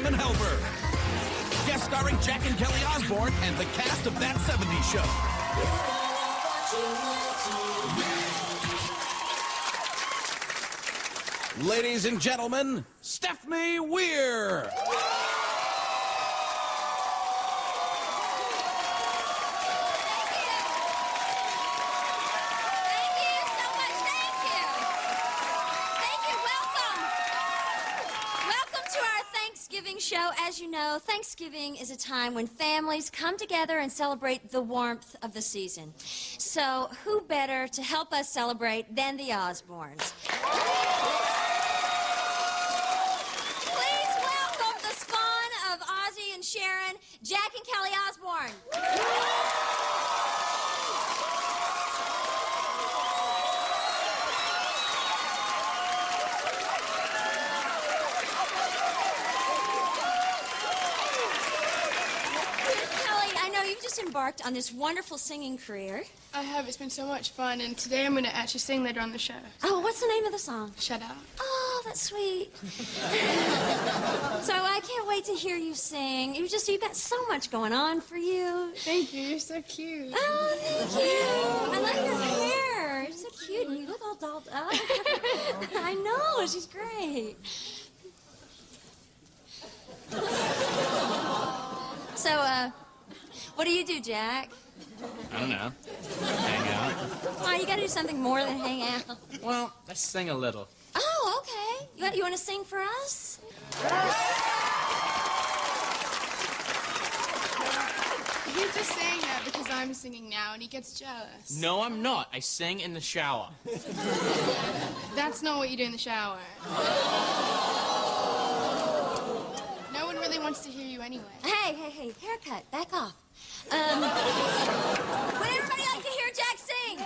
Simon Helberg. Guest starring Jack and Kelly Osbourne and the cast of That 70s Show. Ladies and gentlemen, Stephanie Weir. Show. As you know, Thanksgiving is a time when families come together and celebrate the warmth of the season. So who better to help us celebrate than the Osbournes? Please welcome the spawn of Ozzy and Sharon, Jack and Kelly Osbourne. You've just embarked on this wonderful singing career. I have. It's been so much fun, and today I'm going to actually sing later on the show. Oh, what's the name of the song? Shut Up. Oh, that's sweet. So I can't wait to hear you sing. You've got so much going on for you. Thank you. You're so cute. Oh, thank you. I like your hair. You're so cute, and you look all dolled up. I know. She's great. So, what do you do, Jack? I don't know. Hang out. Oh, you gotta do something more than hang out. Well, I sing a little. Oh, okay. You want to sing for us? He's just saying that because I'm singing now, and he gets jealous. No, I'm not. I sing in the shower. That's not what you do in the shower. No one really wants to hear you anyway. Hey, haircut, back off. Would everybody like to hear Jack sing?